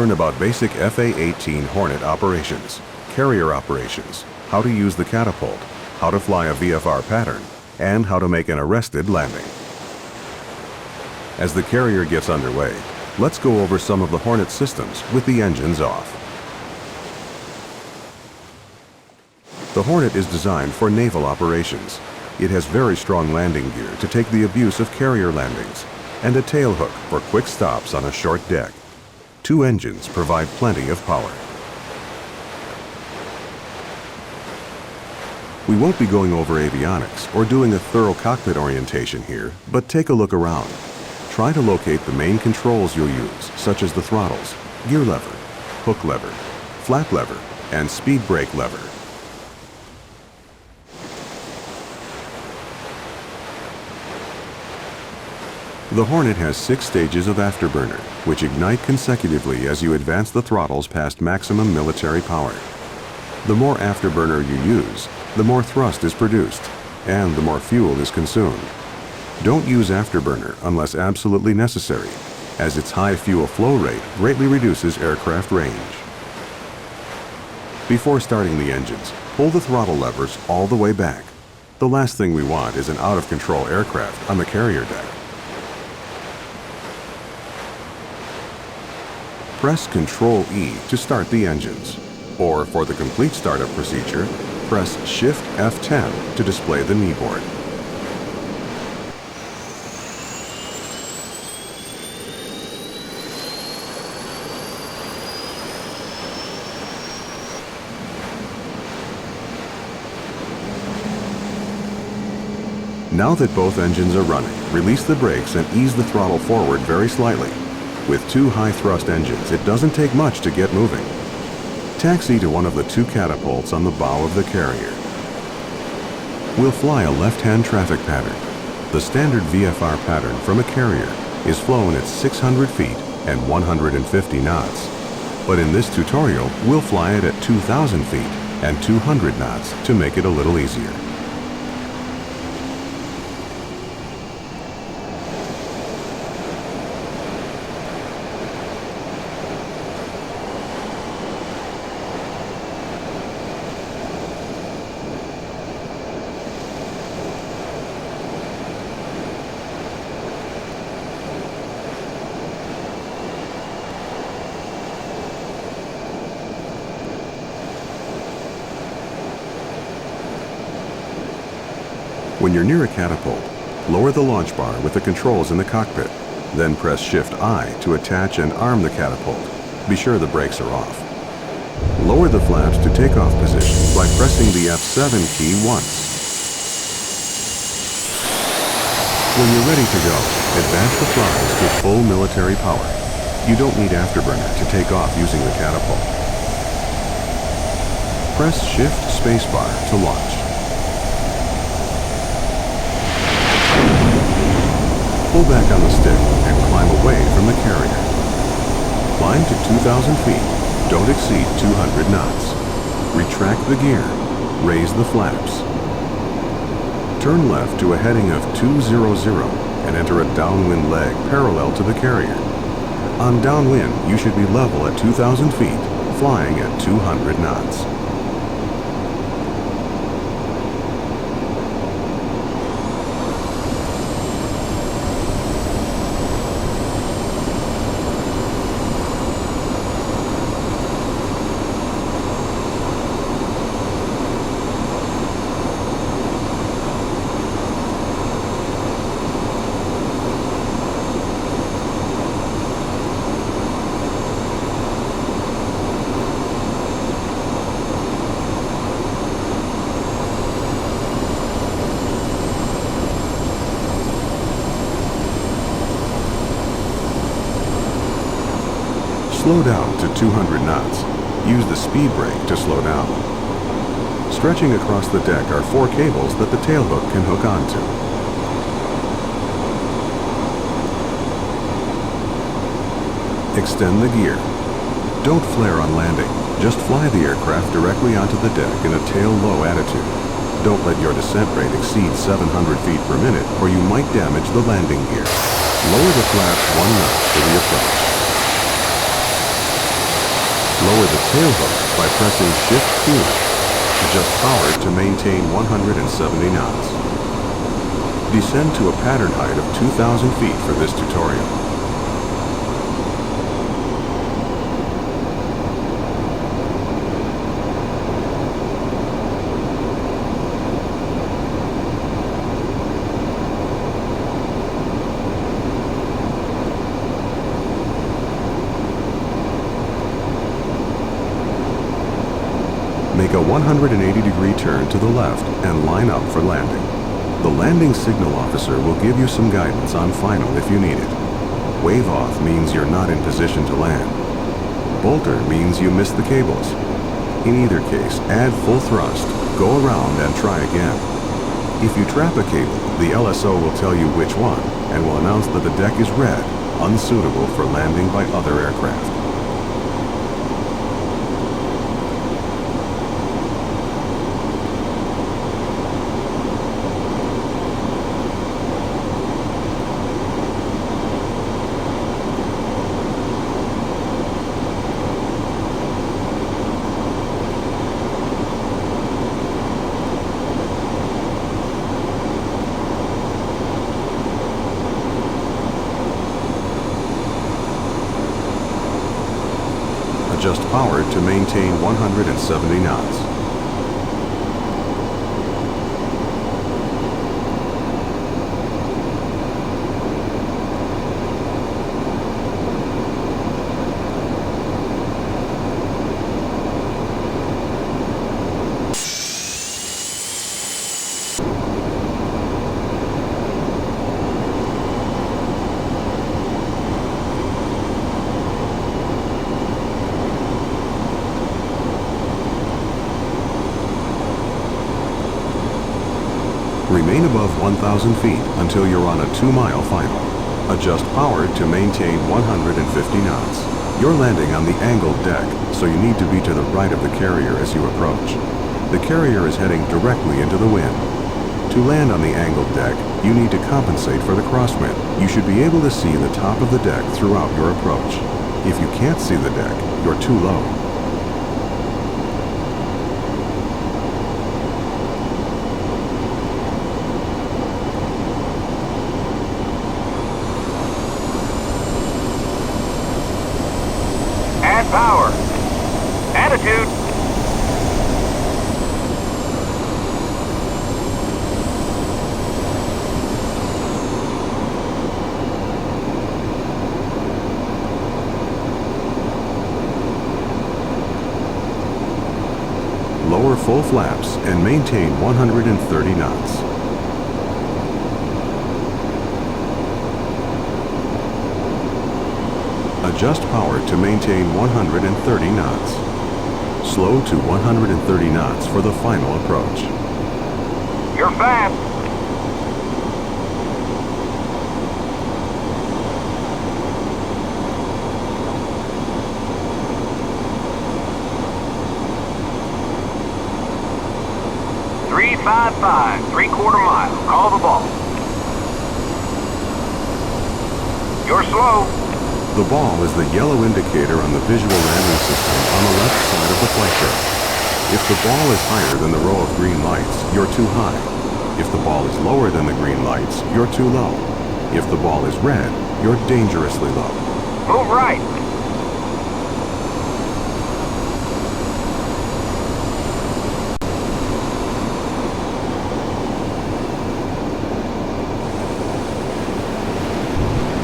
learn about basic FA-18 Hornet operations, carrier operations, how to use the catapult, how to fly a VFR pattern, and how to make an arrested landing. As the carrier gets underway, let's go over some of the Hornet systems with the engines off. The Hornet is designed for naval operations. It has very strong landing gear to take the abuse of carrier landings, and a tail hook for quick stops on a short deck. 2 engines provide plenty of power. We won't be going over avionics or doing a thorough cockpit orientation here, but take a look around. Try to locate the main controls you'll use, such as the throttles, gear lever, hook lever, flap lever, and speed brake lever. The Hornet has 6 stages of afterburner, which ignite consecutively as you advance the throttles past maximum military power. The more afterburner you use, the more thrust is produced, and the more fuel is consumed. Don't use afterburner unless absolutely necessary, as its high fuel flow rate greatly reduces aircraft range. Before starting the engines, pull the throttle levers all the way back. The last thing we want is an out-of-control aircraft on the carrier deck. Press Ctrl-E to start the engines, or for the complete startup procedure, press Shift F10 to display the knee board. Now that both engines are running, release the brakes and ease the throttle forward very slightly. With 2 high-thrust engines, it doesn't take much to get moving. Taxi to one of the 2 catapults on the bow of the carrier. We'll fly a left-hand traffic pattern. The standard VFR pattern from a carrier is flown at 600 feet and 150 knots. But in this tutorial, we'll fly it at 2,000 feet and 200 knots to make it a little easier. When you're near a catapult, lower the launch bar with the controls in the cockpit. Then press Shift-I to attach and arm the catapult. Be sure the brakes are off. Lower the flaps to takeoff position by pressing the F7 key once. When you're ready to go, advance the throttles to full military power. You don't need afterburner to take off using the catapult. Press Shift-Spacebar to launch. Pull back on the stick and climb away from the carrier. Climb to 2,000 feet. Don't exceed 200 knots. Retract the gear. Raise the flaps. Turn left to a heading of 200 and enter a downwind leg parallel to the carrier. On downwind, you should be level at 2,000 feet, flying at 200 knots. Slow down to 200 knots. Use the speed brake to slow down. Stretching across the deck are 4 cables that the tailhook can hook onto. Extend the gear. Don't flare on landing. Just fly the aircraft directly onto the deck in a tail-low attitude. Don't let your descent rate exceed 700 feet per minute or you might damage the landing gear. Lower the flaps 1 knot for the approach. the tail hook by pressing Shift Q. Adjust power to maintain 170 knots. Descend to a pattern height of 2,000 feet for this tutorial. Make a 180-degree turn to the left and line up for landing. The landing signal officer will give you some guidance on final if you need it. Wave off means you're not in position to land. Bolter means you missed the cables. In either case, add full thrust, go around and try again. If you trap a cable, the LSO will tell you which one and will announce that the deck is red, unsuitable for landing by other aircraft. Adjust power to maintain 170 knots. Remain above 1,000 feet until you're on a 2-mile final. Adjust power to maintain 150 knots. You're landing on the angled deck, so you need to be to the right of the carrier as you approach. The carrier is heading directly into the wind. To land on the angled deck, you need to compensate for the crosswind. You should be able to see the top of the deck throughout your approach. If you can't see the deck, you're too low. Power. Attitude. Lower full flaps and maintain 130 knots. Adjust power to maintain 130 knots. Slow to 130 knots for the final approach. You're fast. .355, 3/4 mile. Call the ball. You're slow. The ball is the yellow indicator on the visual landing system on the left side of the flight deck. If the ball is higher than the row of green lights, you're too high. If the ball is lower than the green lights, you're too low. If the ball is red, you're dangerously low. Move right.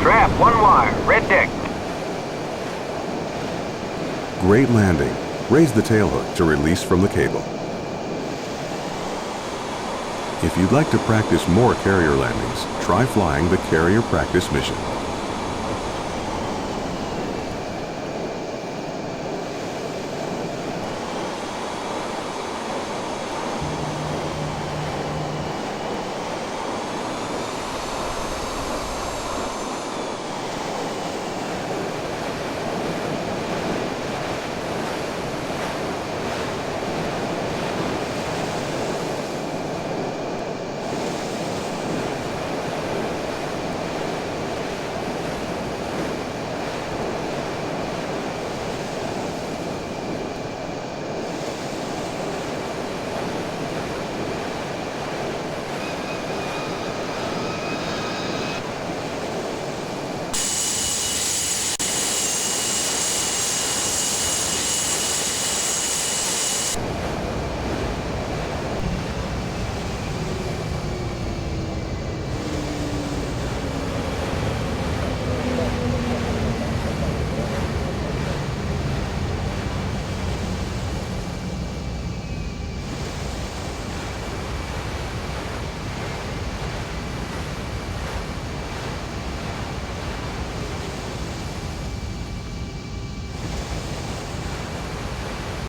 Trap, 1 wire, red deck. Great landing. Raise the tailhook to release from the cable. If you'd like to practice more carrier landings, try flying the carrier practice mission.